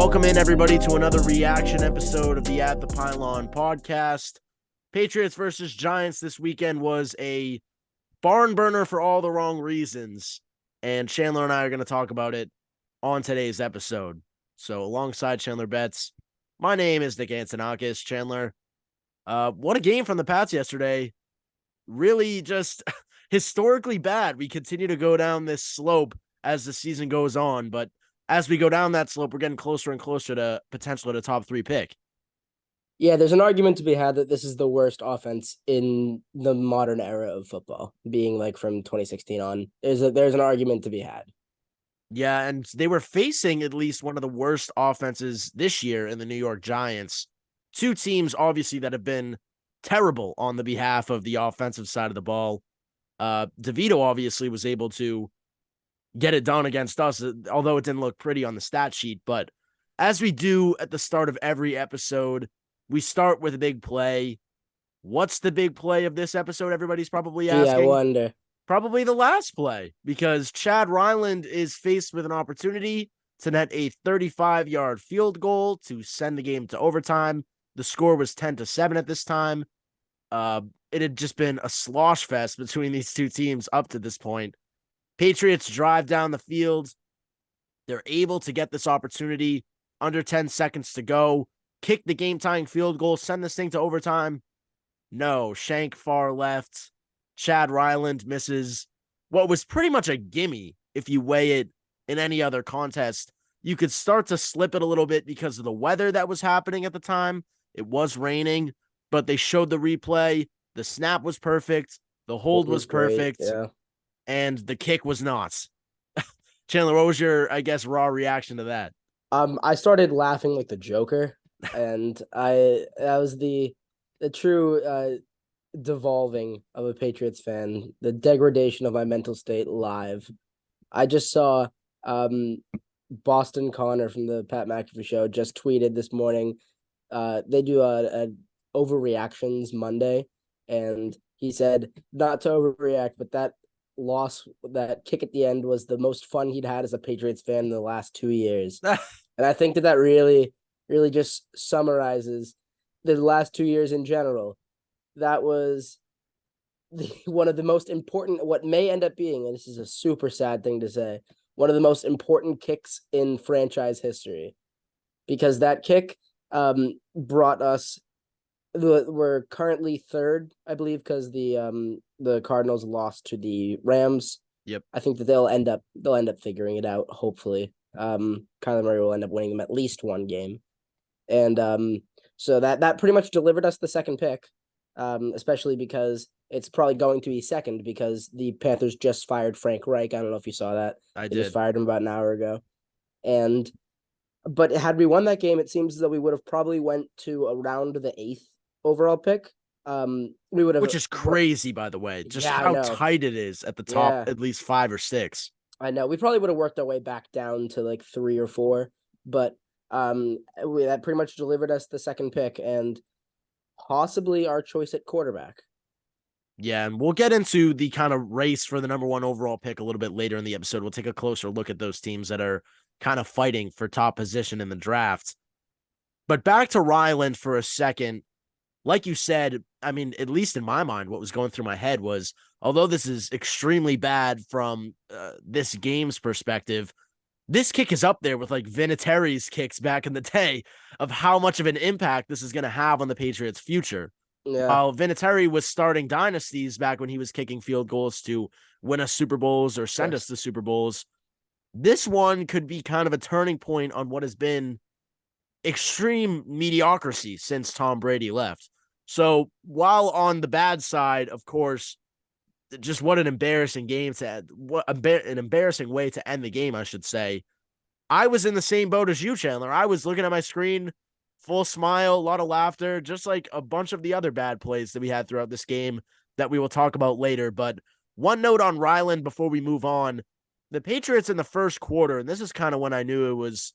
Welcome in, everybody, to another reaction episode of the At the Pylon podcast. Patriots versus Giants this weekend was a barn burner for all the wrong reasons, and Chandler and I are going to talk about it on today's episode. So, alongside Chandler Betts, my name is Nick Antonakas. Chandler, what a game from the Pats yesterday. Really just historically bad. We continue to go down this slope as the season goes on, but as we go down that slope, we're getting closer and closer to potentially the top 3 pick. Yeah, there's an argument to be had that this is the worst offense in the modern era of football, being like from 2016 on. There's an argument to be had. Yeah, and they were facing at least one of the worst offenses this year in the New York Giants. Two teams, obviously, that have been terrible on the behalf of the offensive side of the ball. DeVito obviously was able to get it done against us, although it didn't look pretty on the stat sheet. But as we do at the start of every episode, we start with a big play. What's the big play of this episode? Everybody's probably asking. Yeah, I wonder. Probably the last play, because Chad Ryland is faced with an opportunity to net a 35-yard field goal to send the game to overtime. The score was 10-7 at this time. It had just been a slosh fest between these two teams up to this point. Patriots drive down the field. They're able to get this opportunity under 10 seconds to go, kick the game-tying field goal, send this thing to overtime. No, shank far left. Chad Ryland misses what was pretty much a gimme if you weigh it in any other contest. You could start to slip it a little bit because of the weather that was happening at the time. It was raining, but they showed the replay. The snap was perfect. The hold was perfect. Yeah. And the kick was not. Chandler, what was your, I guess, raw reaction to that? I started laughing like the Joker, and that was the true devolving of a Patriots fan, the degradation of my mental state live. I just saw Boston Connor from the Pat McAfee show just tweeted this morning. They do a overreactions Monday, and he said not to overreact, but that kick at the end was the most fun he'd had as a Patriots fan in the last 2 years. And I think that really, really just summarizes the last 2 years in general. That was one of the most important, what may end up being, and this is a super sad thing to say, one of the most important kicks in franchise history. Because that kick brought us, we're currently third, I believe, because the Cardinals lost to the Rams. Yep. I think that they'll end up figuring it out, hopefully. Kyler Murray will end up winning them at least one game. And so that pretty much delivered us the second pick, especially because it's probably going to be second because the Panthers just fired Frank Reich. I don't know if you saw that. They just fired him about an hour ago. But had we won that game, it seems as though we would have probably went to around the 8th overall pick. We would have, which is crazy, by the way, just Yeah, how tight it is at the top, Yeah. at least 5 or 6. I know we probably would have worked our way back down to like 3 or 4, but that pretty much delivered us the second pick and possibly our choice at quarterback. Yeah, and we'll get into the kind of race for the number 1 overall pick a little bit later in the episode. We'll take a closer look at those teams that are kind of fighting for top position in the draft. But back to Ryland for a second. Like you said, I mean, at least in my mind, what was going through my head was, although this is extremely bad from this game's perspective, this kick is up there with like Vinatieri's kicks back in the day of how much of an impact this is going to have on the Patriots' future. Yeah. While Vinatieri was starting dynasties back when he was kicking field goals to win us Super Bowls or send us to Super Bowls, this one could be kind of a turning point on what has been extreme mediocrity since Tom Brady left. So while on the bad side, of course, just what an embarrassing game an embarrassing way to end the game, I should say. I was in the same boat as you, Chandler. I was looking at my screen, full smile, a lot of laughter, just like a bunch of the other bad plays that we had throughout this game that we will talk about later. But one note on Ryland before we move on. The Patriots in the first quarter, and this is kind of when I knew it was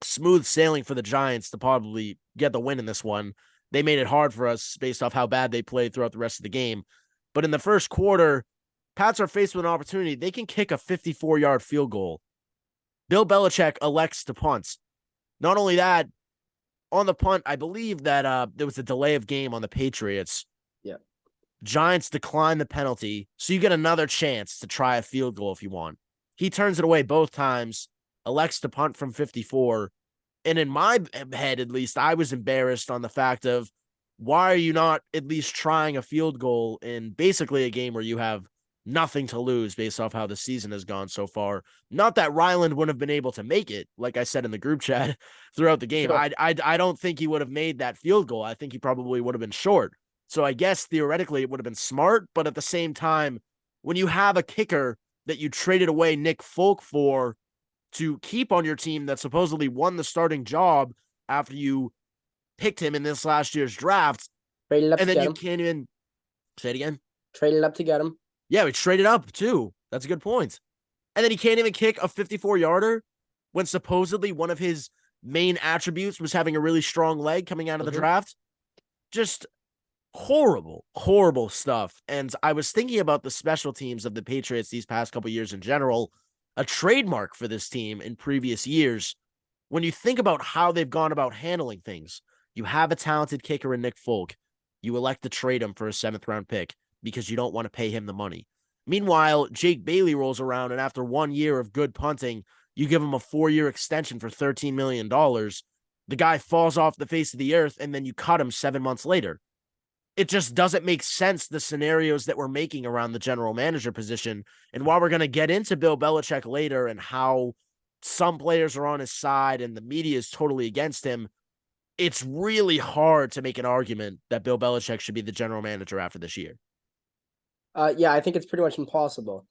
smooth sailing for the Giants to probably get the win in this one. They made it hard for us based off how bad they played throughout the rest of the game. But in the first quarter, Pats are faced with an opportunity. They can kick a 54-yard field goal. Bill Belichick elects to punt. Not only that, on the punt, I believe that there was a delay of game on the Patriots. Yeah. Giants decline the penalty, so you get another chance to try a field goal if you want. He turns it away both times, elects to punt from 54. And in my head, at least, I was embarrassed on the fact of why are you not at least trying a field goal in basically a game where you have nothing to lose based off how the season has gone so far. Not that Ryland wouldn't have been able to make it, like I said in the group chat throughout the game. Sure. I don't think he would have made that field goal. I think he probably would have been short. So I guess theoretically it would have been smart, but at the same time, when you have a kicker that you traded away Nick Folk for to keep on your team that supposedly won the starting job after you picked him in this last year's draft, Traded up and to then get you him. can't even say it again. Traded up to get him. Yeah, we traded up too. That's a good point. And then he can't even kick a 54-yarder when supposedly one of his main attributes was having a really strong leg coming out of the draft. Just horrible, horrible stuff. And I was thinking about the special teams of the Patriots these past couple years in general, a trademark for this team in previous years. When you think about how they've gone about handling things, you have a talented kicker in Nick Folk. You elect to trade him for a 7th-round pick because you don't want to pay him the money. Meanwhile, Jake Bailey rolls around, and after 1 year of good punting, you give him a 4-year extension for $13 million. The guy falls off the face of the earth, and then you cut him 7 months later. It just doesn't make sense, the scenarios that we're making around the general manager position. And while we're going to get into Bill Belichick later and how some players are on his side and the media is totally against him, it's really hard to make an argument that Bill Belichick should be the general manager after this year. Yeah, I think it's pretty much impossible.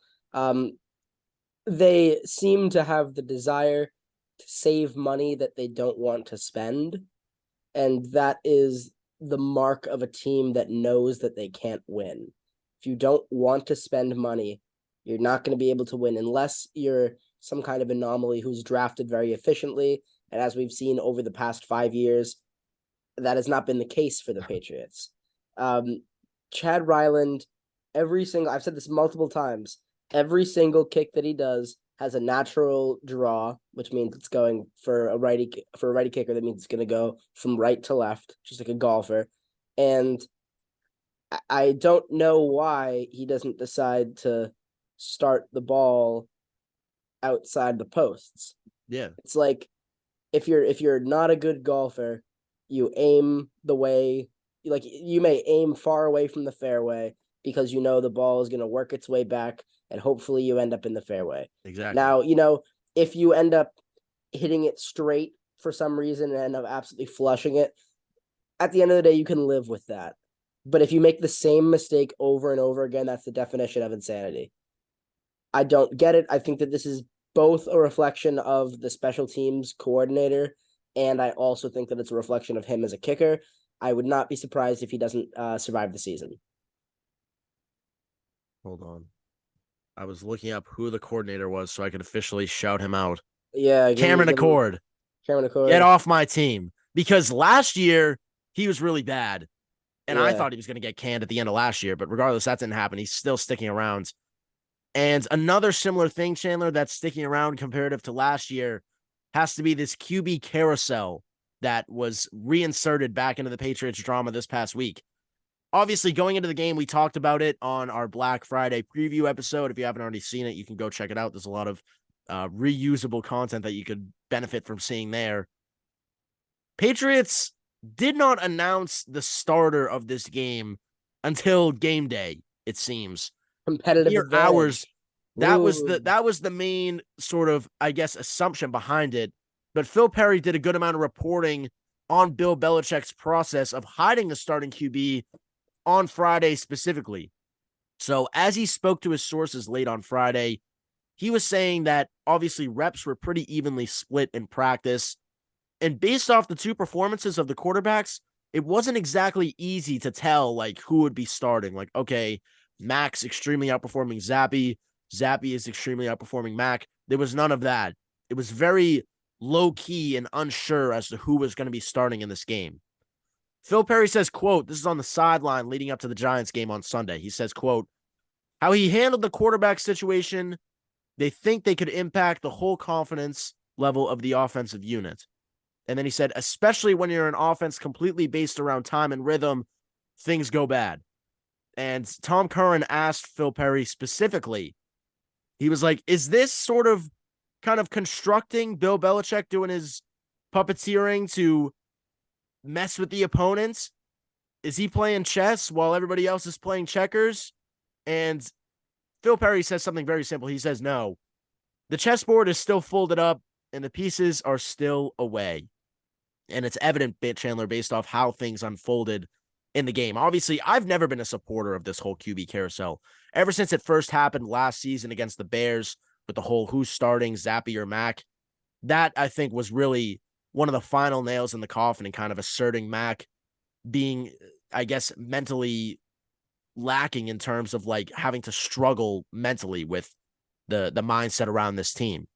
They seem to have the desire to save money that they don't want to spend. And that is the mark of a team that knows that they can't win. If you don't want to spend money, you're not going to be able to win unless you're some kind of anomaly who's drafted very efficiently. And as we've seen over the past 5 years, that has not been the case for the Patriots. Chad Ryland, I've said this multiple times, every single kick that he does has a natural draw, which means it's going for a righty kicker. That means it's going to go from right to left, just like a golfer. And I don't know why he doesn't decide to start the ball outside the posts. Yeah. It's like if you're not a good golfer, you aim the way, like you may aim far away from the fairway because you know the ball is going to work its way back and hopefully you end up in the fairway. Exactly. Now, if you end up hitting it straight for some reason and end up absolutely flushing it, at the end of the day, you can live with that. But if you make the same mistake over and over again, that's the definition of insanity. I don't get it. I think that this is both a reflection of the special teams coordinator, and I also think that it's a reflection of him as a kicker. I would not be surprised if he doesn't survive the season. Hold on. I was looking up who the coordinator was so I could officially shout him out. Yeah. Cameron Accord. Cameron Accord. Get off my team. Because last year, he was really bad. And I thought he was going to get canned at the end of last year. But regardless, that didn't happen. He's still sticking around. And another similar thing, Chandler, that's sticking around comparative to last year has to be this QB carousel that was reinserted back into the Patriots drama this past week. Obviously, going into the game, we talked about it on our Black Friday preview episode. If you haven't already seen it, you can go check it out. There's a lot of reusable content that you could benefit from seeing there. Patriots did not announce the starter of this game until game day, it seems. Competitive Mere advantage. hours. That was the main sort of, I guess, assumption behind it. But Phil Perry did a good amount of reporting on Bill Belichick's process of hiding the starting QB on Friday specifically. So as he spoke to his sources late on Friday, he was saying that obviously reps were pretty evenly split in practice. And based off the two performances of the quarterbacks, it wasn't exactly easy to tell like who would be starting. Like, okay, Mac's extremely outperforming Zappy. Zappy is extremely outperforming Mac. There was none of that. It was very low key and unsure as to who was going to be starting in this game. Phil Perry says, quote, this is on the sideline leading up to the Giants game on Sunday. He says, quote, how he handled the quarterback situation, they think they could impact the whole confidence level of the offensive unit. And then he said, especially when you're an offense completely based around time and rhythm, things go bad. And Tom Curran asked Phil Perry specifically, he was like, is this sort of kind of constructing Bill Belichick doing his puppeteering to mess with the opponents? Is he playing chess while everybody else is playing checkers? And Phil Perry says something very simple. He says, no, the chessboard is still folded up and the pieces are still away. And it's evident, Chandler, based off how things unfolded in the game. Obviously, I've never been a supporter of this whole QB carousel. Ever since it first happened last season against the Bears with the whole who's starting, Zappe or Mac, that I think was really one of the final nails in the coffin and kind of asserting Mac being, I guess, mentally lacking in terms of like having to struggle mentally with the mindset around this team.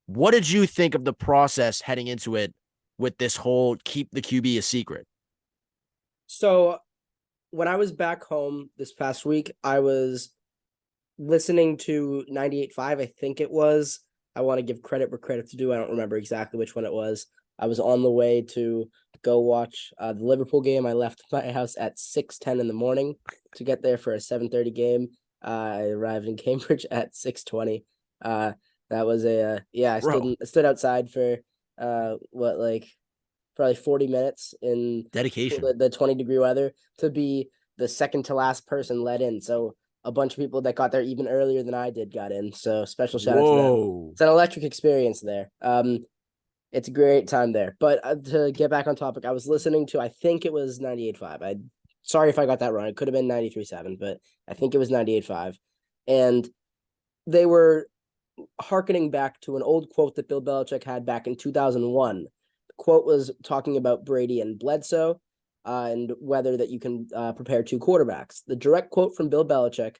What did you think of the process heading into it with this whole keep the QB a secret? So when I was back home this past week, I was listening to 98.5, I think it was. I want to give credit where credit's due. I don't remember exactly which one it was. I was on the way to go watch the Liverpool game. I left my house at 6:10 in the morning to get there for a 7:30 game. I arrived in Cambridge at 6:20. That was I stood outside for probably 40 minutes in dedication, the 20-degree weather to be the second to last person let in. So a bunch of people that got there even earlier than I did got in. So special shout out to them. It's an electric experience there. It's a great time there. But to get back on topic, I was listening to, I think it was 98.5. Sorry if I got that wrong. It could have been 93.7, but I think it was 98.5. And they were hearkening back to an old quote that Bill Belichick had back in 2001. The quote was talking about Brady and Bledsoe and whether that you can prepare two quarterbacks. The direct quote from Bill Belichick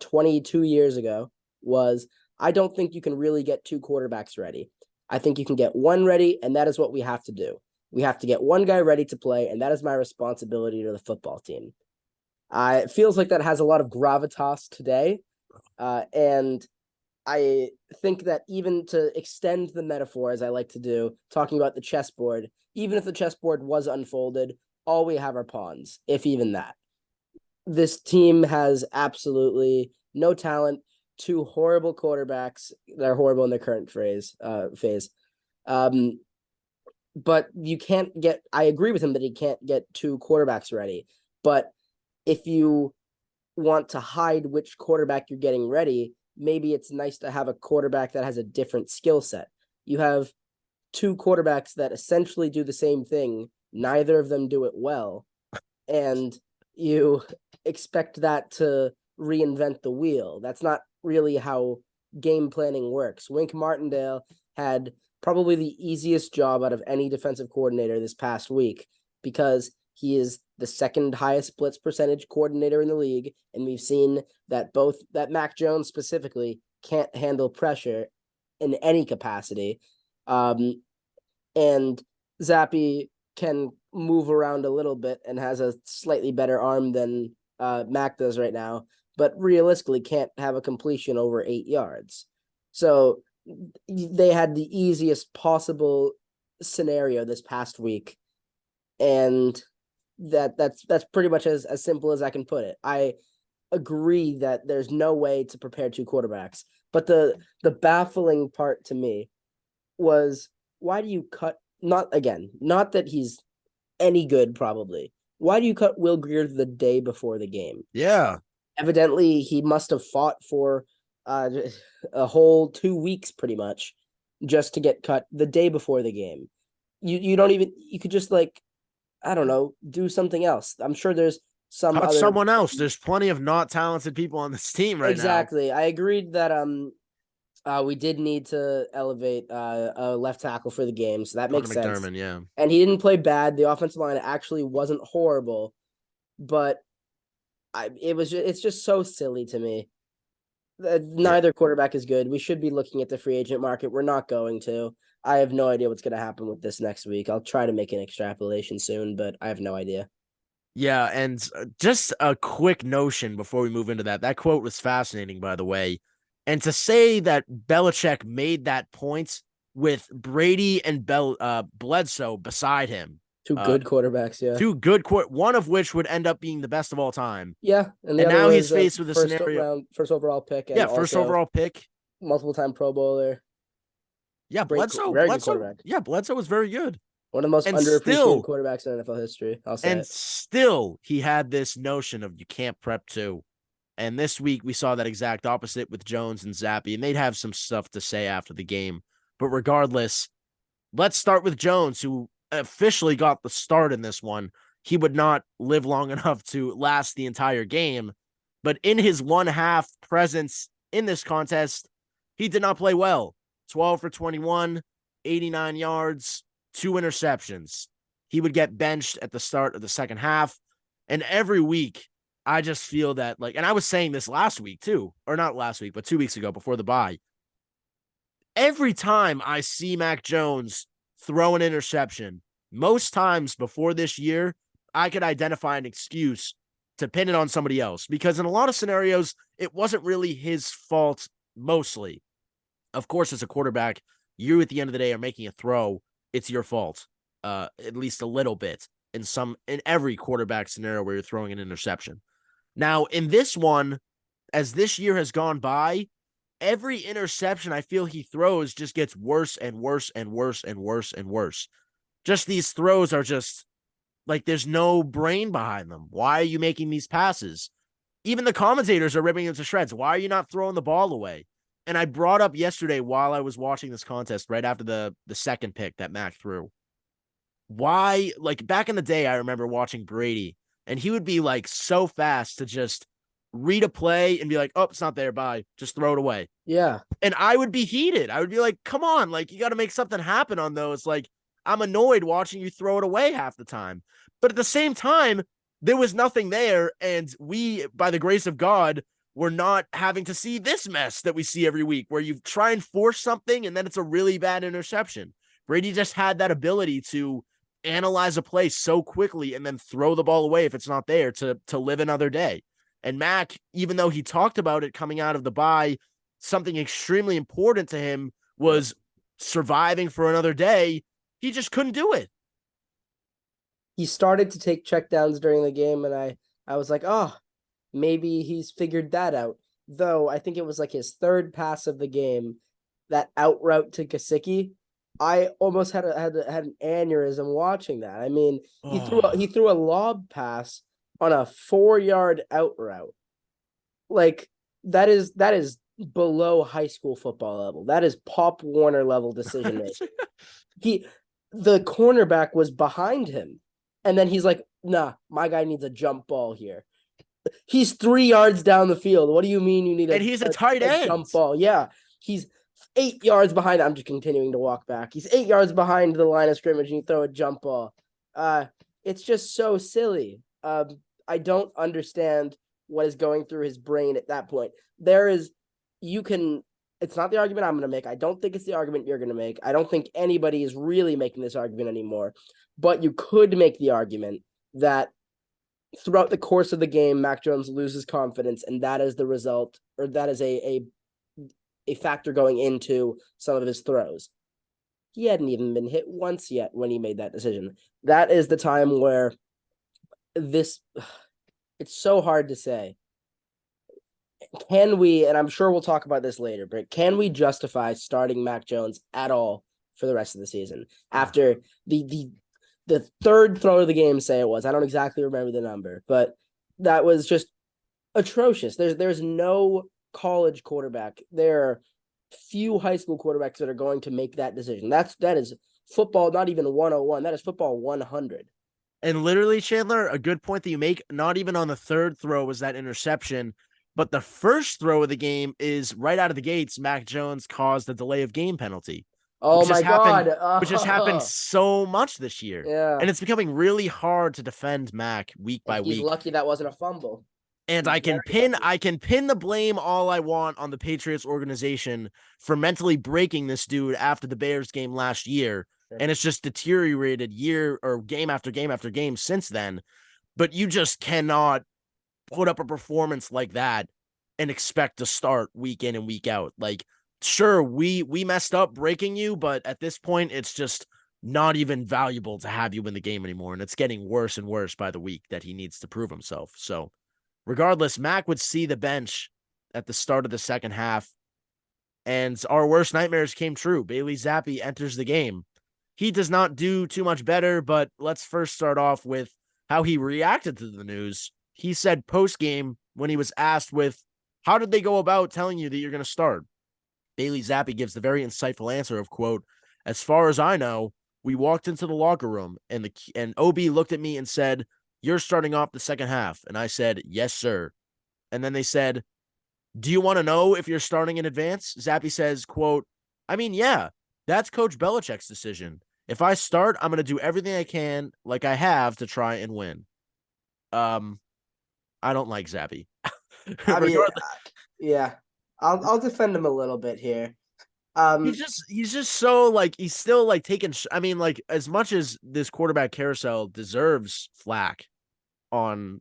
22 years ago was, I don't think you can really get two quarterbacks ready. I think you can get one ready, and that is what we have to do. We have to get one guy ready to play, and that is my responsibility to the football team. It feels like that has a lot of gravitas today, and I think that even to extend the metaphor, as I like to do, talking about the chessboard, even if the chessboard was unfolded, all we have are pawns, if even that. This team has absolutely no talent, two horrible quarterbacks that are horrible in their current phase. But you can't get, I agree with him that he can't get two quarterbacks ready. But if you want to hide which quarterback you're getting ready, maybe it's nice to have a quarterback that has a different skill set. You have two quarterbacks that essentially do the same thing. Neither of them do it well. And you expect that to reinvent the wheel. That's not really how game planning works. Wink Martindale had probably the easiest job out of any defensive coordinator this past week because he is the second highest blitz percentage coordinator in the league. And we've seen that that Mac Jones specifically can't handle pressure in any capacity. And Zappe can move around a little bit and has a slightly better arm than Mac does right now, but realistically can't have a completion over 8 yards. So they had the easiest possible scenario this past week. And that's pretty much as simple as I can put it. I agree that there's no way to prepare two quarterbacks, but the baffling part to me was, why do you cut, not that he's any good probably, why do you cut Will Grier the day before the game? Yeah. Evidently, he must have fought for a whole 2 weeks pretty much just to get cut the day before the game. You don't even, you could just I don't know, do something else. I'm sure there's someone else. There's plenty of not talented people on this team right now. Exactly. I agreed that we did need to elevate a left tackle for the game, so that makes sense. McDermott, yeah. And he didn't play bad. The offensive line actually wasn't horrible, but it's just so silly to me. Neither quarterback is good. We should be looking at the free agent market. We're not going to. I have no idea what's going to happen with this next week. I'll try to make an extrapolation soon, but I have no idea. Yeah, and just a quick notion before we move into that. That quote was fascinating, by the way. And to say that Belichick made that point with Brady and Bledsoe beside him. Two good quarterbacks, yeah. Two good one of which would end up being the best of all time. Yeah, and the And other now he's was faced with a first scenario. first overall pick, and Yeah, first also overall pick. multiple time Pro Bowler. Yeah, Bledsoe. Very good quarterback. Yeah, Bledsoe was very good. One of the most And underappreciated quarterbacks in NFL history. I'll say. And still, he had this notion of you can't prep two. And this week, we saw that exact opposite with Jones and Zappi, and they'd have some stuff to say after the game. But regardless, let's start with Jones, who officially got the start in this one. He would not live long enough to last the entire game. But in his 1/2 presence in this contest, he did not play well. 12 for 21, 89 yards, 2 interceptions. He would get benched at the start of the second half. And every week, I just feel that, like, and I was saying this last week too, or not last week, but 2 weeks ago before the bye. Every time I see Mac Jones throw an interception, most times before this year, I could identify an excuse to pin it on somebody else, because in a lot of scenarios, it wasn't really his fault mostly. Of course, as a quarterback, you at the end of the day are making a throw. It's your fault, at least a little bit in every quarterback scenario where you're throwing an interception. Now, in this one, as this year has gone by, every interception I feel he throws just gets worse and worse and worse and worse and worse. Just these throws are just like there's no brain behind them. Why are you making these passes? Even the commentators are ripping him to shreds. Why are you not throwing the ball away? And I brought up yesterday while I was watching this contest, right after the second pick that Mac threw. Why, like back in the day, I remember watching Brady, and he would be like so fast to just read a play and be like, oh, it's not there, bye. Just throw it away. Yeah. And I would be heated. I would be like, come on, like you got to make something happen on those. Like I'm annoyed watching you throw it away half the time. But at the same time, there was nothing there. And we, by the grace of God, we're not having to see this mess that we see every week where you try and force something and then it's a really bad interception. Brady just had that ability to analyze a play so quickly and then throw the ball away if it's not there to live another day. And Mac, even though he talked about it coming out of the bye, something extremely important to him was surviving for another day. He just couldn't do it. He started to take checkdowns during the game, and I was like, oh, maybe he's figured that out. Though I think it was like his third pass of the game, that out route to Gesicki. I almost had an aneurysm watching that. I mean, he threw a lob pass on a 4-yard out route. Like that is below high school football level. That is Pop Warner level decision making. The cornerback was behind him, and then he's like, nah, my guy needs a jump ball here. He's 3 yards down the field. What do you mean you need he's a tight end jump ball? Yeah. He's 8 yards behind. I'm just continuing to walk back. He's 8 yards behind the line of scrimmage, and you throw a jump ball. It's just so silly. I don't understand what is going through his brain at that point. It's not the argument I'm going to make. I don't think it's the argument you're going to make. I don't think anybody is really making this argument anymore. But you could make the argument that throughout the course of the game, Mac Jones loses confidence, and that is the result, or that is a factor going into some of his throws. He hadn't even been hit once yet when he made that decision. That is the time where it's so hard to say. Can we, and I'm sure we'll talk about this later, but can we justify starting Mac Jones at all for the rest of the season after the third throw of the game, say it was? I don't exactly remember the number, but that was just atrocious. There's no college quarterback. There are few high school quarterbacks that are going to make that decision. That is football, not even 101. That is football 100. And literally, Chandler, a good point that you make, not even on the third throw was that interception, but the first throw of the game is right out of the gates. Mac Jones caused a delay of game penalty. Oh my God. Which has happened so much this year. Yeah. And it's becoming really hard to defend Mac week by week. He's lucky that wasn't a fumble. And I can pin the blame all I want on the Patriots organization for mentally breaking this dude after the Bears game last year. Sure. And it's just deteriorated game after game after game since then. But you just cannot put up a performance like that and expect to start week in and week out. Like, sure, we messed up breaking you, but at this point, it's just not even valuable to have you in the game anymore. And it's getting worse and worse by the week that he needs to prove himself. So regardless, Mac would see the bench at the start of the second half, and our worst nightmares came true. Bailey Zappi enters the game. He does not do too much better, but let's first start off with how he reacted to the news. He said post game when he was asked with, how did they go about telling you that you're going to start? Bailey Zappi gives the very insightful answer of, quote, as far as I know, we walked into the locker room and OB looked at me and said, you're starting off the second half. And I said, yes, sir. And then they said, do you want to know if you're starting in advance? Zappi says, quote, I mean, yeah, that's Coach Belichick's decision. If I start, I'm going to do everything I can, like I have, to try and win. I don't like Zappi. I mean, yeah, I'll defend him a little bit here. He's just so like he's still like taking. I mean, like as much as this quarterback carousel deserves flack on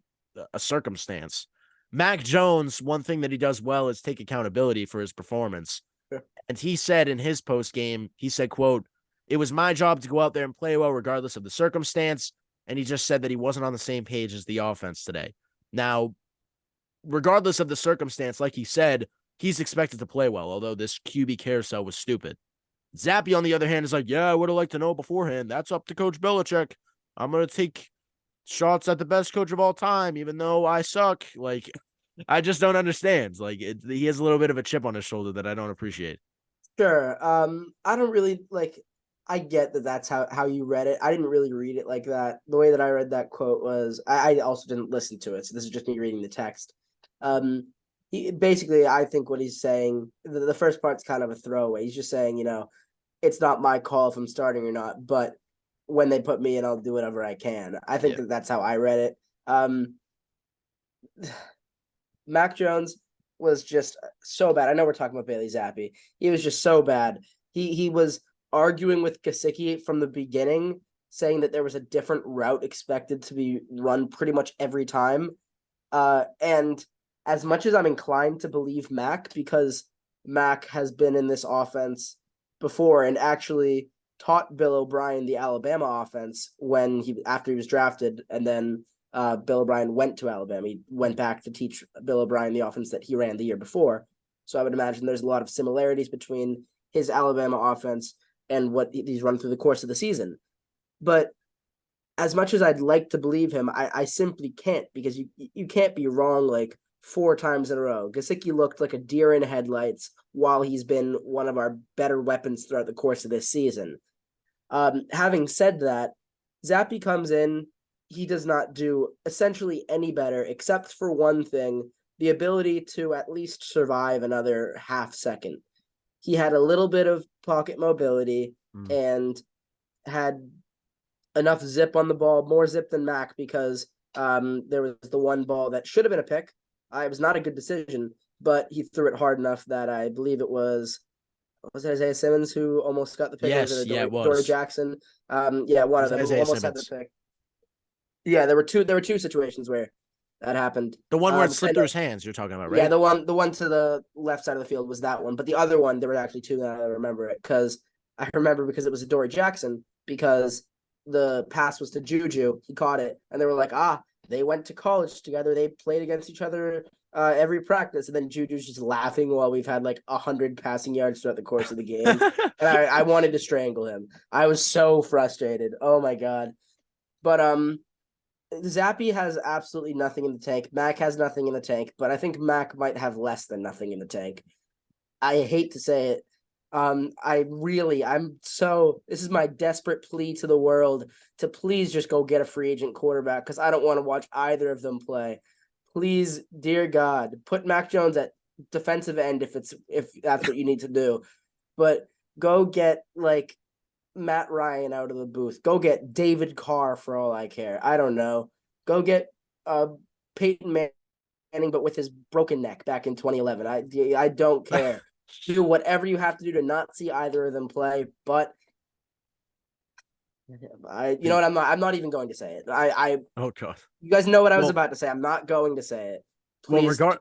a circumstance, Mac Jones, one thing that he does well is take accountability for his performance. Sure. And he said in his post game, he said, quote, it was my job to go out there and play well regardless of the circumstance. And he just said that he wasn't on the same page as the offense today. Now, regardless of the circumstance, like he said, he's expected to play well, although this QB carousel was stupid. Zappi, on the other hand, is like, yeah, I would have liked to know beforehand. That's up to Coach Belichick. I'm going to take shots at the best coach of all time, even though I suck. Like, I just don't understand. Like, he has a little bit of a chip on his shoulder that I don't appreciate. Sure. I don't really like. I get that that's how you read it. I didn't really read it like that. The way that I read that quote was I also didn't listen to it, so this is just me reading the text. Basically, I think what he's saying, the first part's kind of a throwaway. He's just saying, it's not my call if I'm starting or not, but when they put me in, I'll do whatever I can. I think that's how I read it. Mac Jones was just so bad. I know we're talking about Bailey Zappi. He was just so bad. He was arguing with Gesicki from the beginning, saying that there was a different route expected to be run pretty much every time. And as much as I'm inclined to believe Mac, because Mac has been in this offense before and actually taught Bill O'Brien the Alabama offense after he was drafted, and then Bill O'Brien went to Alabama. He went back to teach Bill O'Brien the offense that he ran the year before. So I would imagine there's a lot of similarities between his Alabama offense and what he's run through the course of the season. But as much as I'd like to believe him, I simply can't, because you can't be wrong like 4 times in a row. Gesicki looked like a deer in headlights while he's been one of our better weapons throughout the course of this season. Having said that, Zappi comes in. He does not do essentially any better, except for one thing, the ability to at least survive another half second. He had a little bit of pocket mobility and had enough zip on the ball, more zip than Mac, because there was the one ball that should have been a pick. It was not a good decision, but he threw it hard enough that I believe it was it Isaiah Simmons who almost got the pick? Yes, it was. Dory Jackson. One of them Isaiah almost Simmons. had the pick. Yeah, there were two situations where that happened. The one where it slipped through his hands, you're talking about, right? Yeah, the one to the left side of the field was that one. But the other one, there were actually 2 that I remember it, because it was a Dory Jackson, because the pass was to Juju. He caught it, and they were like, they went to college together. They played against each other every practice. And then Juju's just laughing while we've had like 100 passing yards throughout the course of the game. And I wanted to strangle him. I was so frustrated. Oh my God. But Zappi has absolutely nothing in the tank. Mac has nothing in the tank, but I think Mac might have less than nothing in the tank. I hate to say it. This is my desperate plea to the world to please just go get a free agent quarterback, because I don't want to watch either of them play. Please, dear God, put Mac Jones at defensive end if that's what you need to do. But go get like Matt Ryan out of the booth. Go get David Carr for all I care. I don't know. Go get Peyton Manning, but with his broken neck back in 2011. I don't care. Do whatever you have to do to not see either of them play. But I'm not even going to say it. Oh God. You guys know what I was about to say. I'm not going to say it. Please. Well,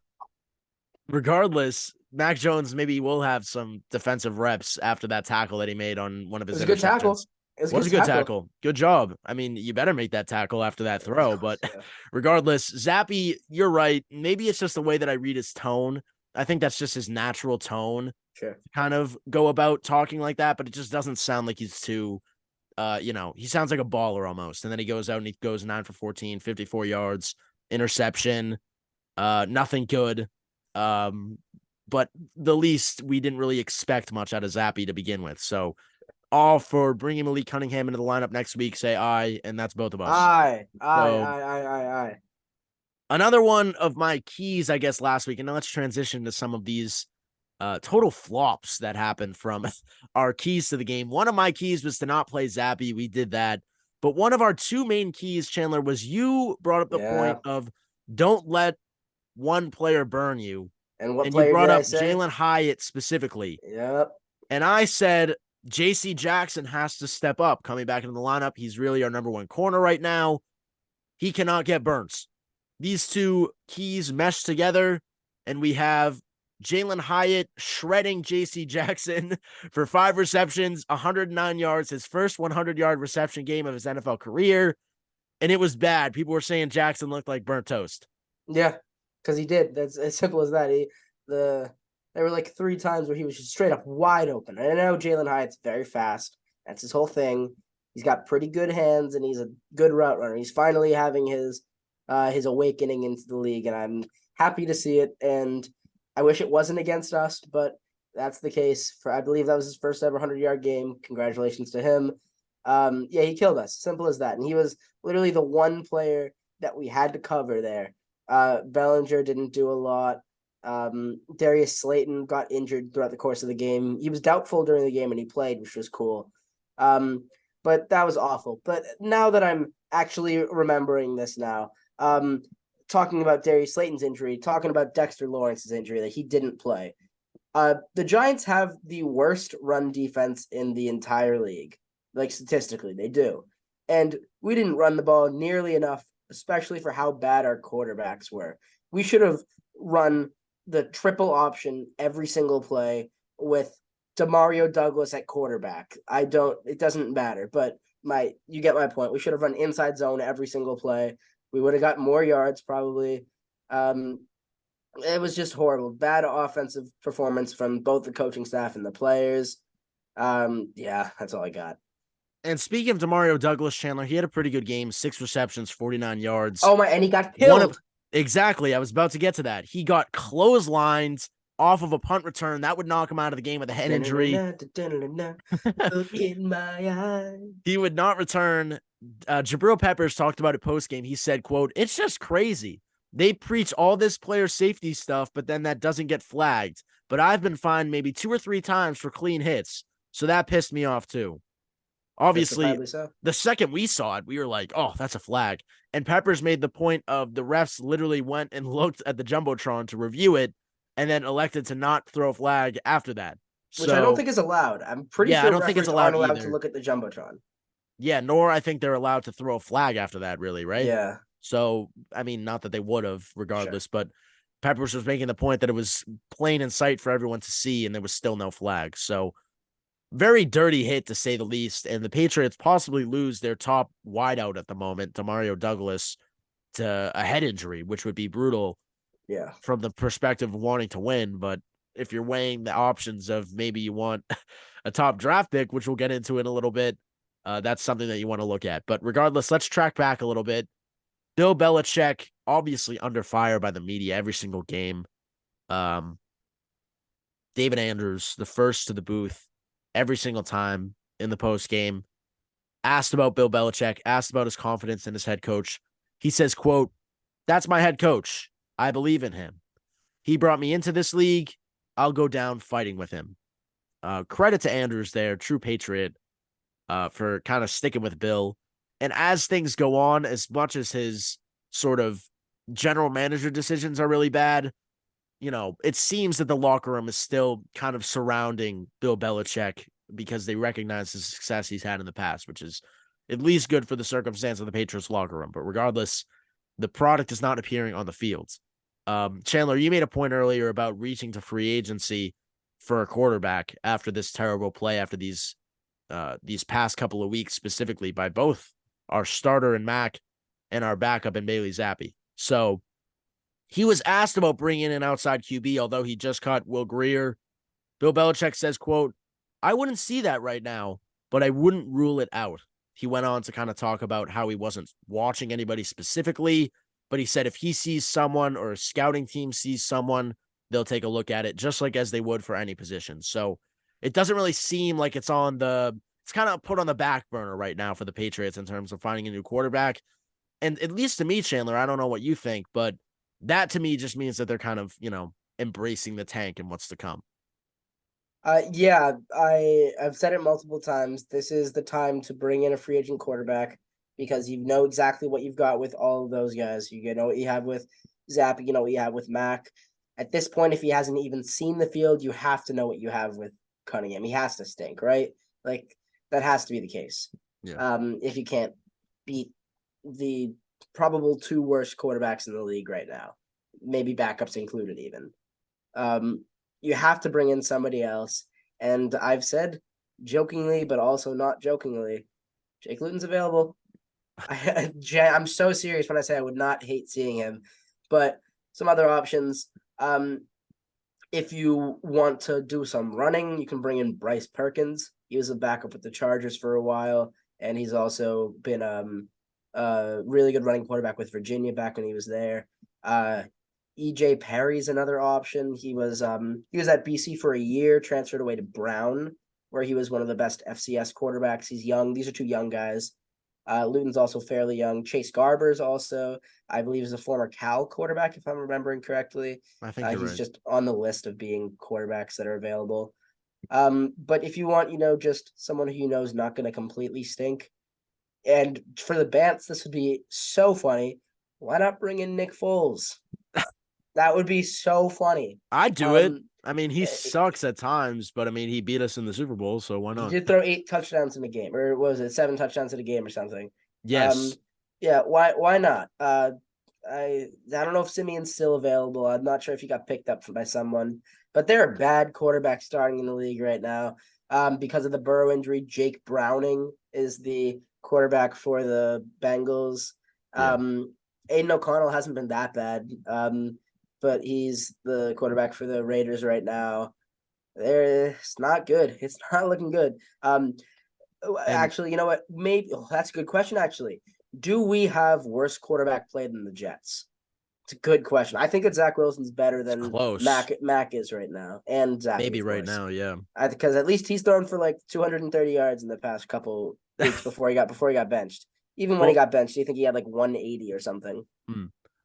regardless, Mac Jones maybe will have some defensive reps after that tackle that he made on one of It his was a good tackle. interceptions. It was Was a a good good tackle. tackle. Good job. I mean, you better make that tackle after that throw. But Yeah. regardless, Zappy, you're right. Maybe it's just the way that I read his tone. I think that's just his natural tone Sure. to kind of go about talking like that, but it just doesn't sound like he's too he sounds like a baller almost. And then he goes out and he goes 9 for 14, 54 yards, interception, nothing good. But the least we didn't really expect much out of Zappy to begin with. So all for bringing Malik Cunningham into the lineup next week. Say aye, and that's both of us. So Aye. another one of my keys, I guess, last week, and now let's transition to some of these total flops that happened from our keys to the game. One of my keys was to not play Zappy. We did that. But one of our two main keys, Chandler, was you brought up the point of don't let one player burn you. And what And you player brought did I up say? Jalen Hyatt specifically. Yep. And I said JC Jackson has to step up coming back into the lineup. He's really our number one corner right now. He cannot get burns. These two keys mesh together, and we have Jalen Hyatt shredding JC Jackson for 5 receptions, 109 yards, his first 100-yard reception game of his NFL career. And it was bad. People were saying Jackson looked like burnt toast. Yeah, because he did. That's as simple as that. There were like 3 times where he was just straight up wide open. And I know Jalen Hyatt's very fast. That's his whole thing. He's got pretty good hands, and he's a good route runner. He's finally having his awakening into the league, and I'm happy to see it. And I wish it wasn't against us, but that's the case. I believe that was his first ever 100-yard game. Congratulations to him. Yeah, he killed us. Simple as that. And he was literally the one player that we had to cover there. Bellinger didn't do a lot. Darius Slayton got injured throughout the course of the game. He was doubtful during the game, and he played, which was cool. But that was awful. But now that I'm actually remembering this now, talking about Darius Slayton's injury, talking about Dexter Lawrence's injury that he didn't play. The Giants have the worst run defense in the entire league. Like statistically, they do. And we didn't run the ball nearly enough, especially for how bad our quarterbacks were. We should have run the triple option every single play with Demario Douglas at quarterback. It doesn't matter, but you get my point. We should have run inside zone every single play. We would have got more yards probably. It was just horrible. Bad offensive performance from both the coaching staff and the players. Yeah, that's all I got. And speaking of Demario Douglas, Chandler, he had a pretty good game, 6 receptions, 49 yards. Oh my, and he got killed. Exactly. I was about to get to that. He got clotheslined off of a punt return. That would knock him out of the game with a head injury. Look in my eyes. He would not return. Jabril Peppers talked about it post-game. He said, quote, "It's just crazy. They preach all this player safety stuff, but then that doesn't get flagged. But I've been fined maybe 2 or 3 times for clean hits. So that pissed me off too." Obviously, so. The second we saw it, we were like, oh, that's a flag. And Peppers made the point of the refs literally went and looked at the Jumbotron to review it and then elected to not throw a flag after that. Which I don't think is allowed. I'm pretty sure I don't think it's allowed to look at the Jumbotron. Yeah, nor I think they're allowed to throw a flag after that, really, right? Yeah. So, I mean, not that they would have regardless, sure. But Peppers was making the point that it was plain in sight for everyone to see and there was still no flag. So, very dirty hit to say the least. And the Patriots possibly lose their top wideout at the moment, Demario Douglas, to a head injury, which would be brutal. Yeah. From the perspective of wanting to win. But if you're weighing the options of maybe you want a top draft pick, which we'll get into in a little bit, that's something that you want to look at. But regardless, let's track back a little bit. Bill Belichick, obviously under fire by the media every single game. David Andrews, the first to the booth every single time in the post game, asked about Bill Belichick, asked about his confidence in his head coach. He says, quote, "That's my head coach. I believe in him. He brought me into this league. I'll go down fighting with him." Credit to Andrews there, true Patriot, for kind of sticking with Bill. And as things go on, as much as his sort of general manager decisions are really bad, it seems that the locker room is still kind of surrounding Bill Belichick because they recognize the success he's had in the past, which is at least good for the circumstance of the Patriots locker room. But regardless, the product is not appearing on the field. Chandler, you made a point earlier about reaching to free agency for a quarterback after this terrible play, after these past couple of weeks, specifically by both our starter in Mac and our backup in Bailey Zappi. So he was asked about bringing in an outside QB, although he just caught Will Grier. Bill Belichick says, quote, "I wouldn't see that right now, but I wouldn't rule it out." He went on to kind of talk about how he wasn't watching anybody specifically, but he said if he sees someone or a scouting team sees someone, they'll take a look at it just like as they would for any position. So it doesn't really seem like it's kind of put on the back burner right now for the Patriots in terms of finding a new quarterback. And at least to me, Chandler, I don't know what you think, but that to me just means that they're kind of, embracing the tank and what's to come. Yeah, I've said it multiple times. This is the time to bring in a free agent quarterback because you know exactly what you've got with all of those guys. You know what you have with Zapp, you know what you have with Mac. At this point, if he hasn't even seen the field, you have to know what you have with Cunningham. He has to stink, right? Like that has to be the case. Yeah. If you can't beat the probable two worst quarterbacks in the league right now, maybe backups included even. You have to bring in somebody else. And I've said jokingly, but also not jokingly, Jake Luton's available. I'm so serious when I say I would not hate seeing him. But some other options. If you want to do some running, you can bring in Bryce Perkins. He was a backup with the Chargers for a while, and he's also been a really good running quarterback with Virginia back when he was there. EJ Perry's another option. He was at BC for a year, transferred away to Brown, where he was one of the best FCS quarterbacks. He's young. These are two young guys. Luton's also fairly young. Chase Garber's also, I believe, is a former Cal quarterback, if I'm remembering correctly. I think you're he's right. just on the list of being quarterbacks that are available. But if you want, just someone who you know is not going to completely stink, and for the Bants, this would be so funny. Why not bring in Nick Foles? That would be so funny. I'd do it. I mean, he sucks at times, but I mean, he beat us in the Super Bowl, so why He not? did throw 8 touchdowns in the game, or was it 7 touchdowns in a game or something? Yes. Yeah. Why not? I don't know if Simeon's still available. I'm not sure if he got picked up by someone, but there are bad quarterbacks starting in the league right now. Because of the Burrow injury, Jake Browning is the quarterback for the Bengals. Aiden O'Connell hasn't been that bad. But he's the quarterback for the Raiders right now. It's not good. It's not looking good. Actually, you know what? Maybe that's a good question. Actually, do we have worse quarterback play than the Jets? It's a good question. I think that Zach Wilson's better than close. Mac is right now, and Zach maybe right now, yeah. Because at least he's thrown for like 230 yards in the past couple weeks before he got benched. Even when he got benched, do you think he had like 180 or something?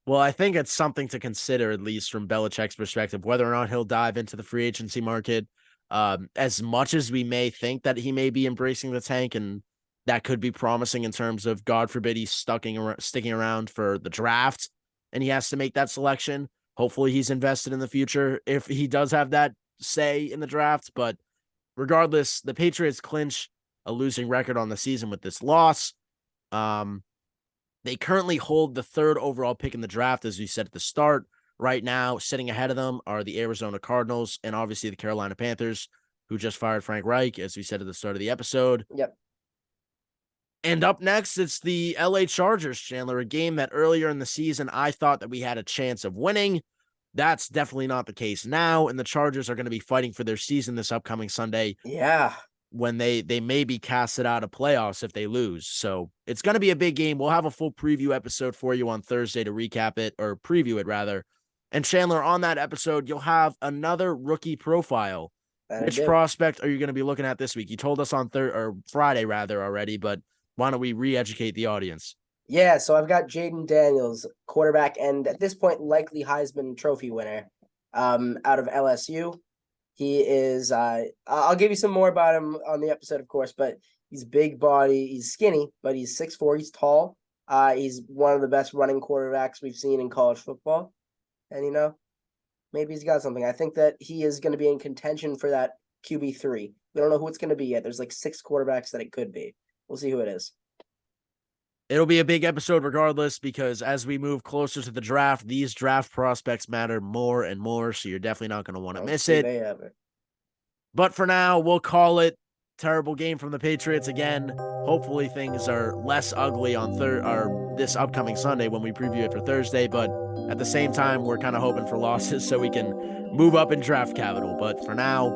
Well, I think it's something to consider, at least from Belichick's perspective, whether or not he'll dive into the free agency market. As much as we may think that he may be embracing the tank, and that could be promising in terms of, God forbid, he's sticking around for the draft and he has to make that selection. Hopefully he's invested in the future if he does have that say in the draft. But regardless, the Patriots clinch a losing record on the season with this loss. They currently hold the 3rd overall pick in the draft, as we said at the start. Right now, sitting ahead of them are the Arizona Cardinals and obviously the Carolina Panthers, who just fired Frank Reich, as we said at the start of the episode. Yep. And up next, it's the LA Chargers, Chandler, a game that earlier in the season I thought that we had a chance of winning. That's definitely not the case now, and the Chargers are going to be fighting for their season this upcoming Sunday. Yeah. When they may be casted out of playoffs if they lose. So it's going to be a big game. We'll have a full preview episode for you on Thursday to recap it, or preview it rather. And Chandler, on that episode, you'll have another rookie profile. Which prospect are you going to be looking at this week? You told us on Friday rather already, but why don't we re-educate the audience? Yeah, so I've got Jaden Daniels, quarterback, and at this point, likely Heisman Trophy winner, out of LSU. He is, I'll give you some more about him on the episode, of course, but he's big body. He's skinny, but he's 6'4". He's tall. He's one of the best running quarterbacks we've seen in college football. And, maybe he's got something. I think that he is going to be in contention for that QB3. We don't know who it's going to be yet. There's like 6 quarterbacks that it could be. We'll see who it is. It'll be a big episode regardless, because as we move closer to the draft, these draft prospects matter more and more. So you're definitely not going to want to miss it. They have it. But for now, we'll call it. Terrible game from the Patriots again. Hopefully things are less ugly on this upcoming Sunday when we preview it for Thursday. But at the same time, we're kind of hoping for losses so we can move up in draft capital. But for now,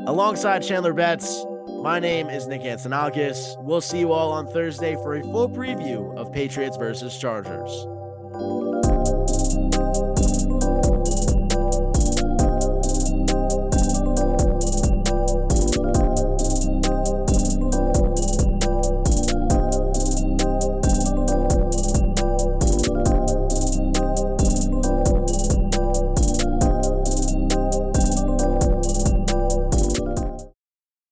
alongside Chandler Betts, my name is Nick Antonakas. We'll see you all on Thursday for a full preview of Patriots versus Chargers.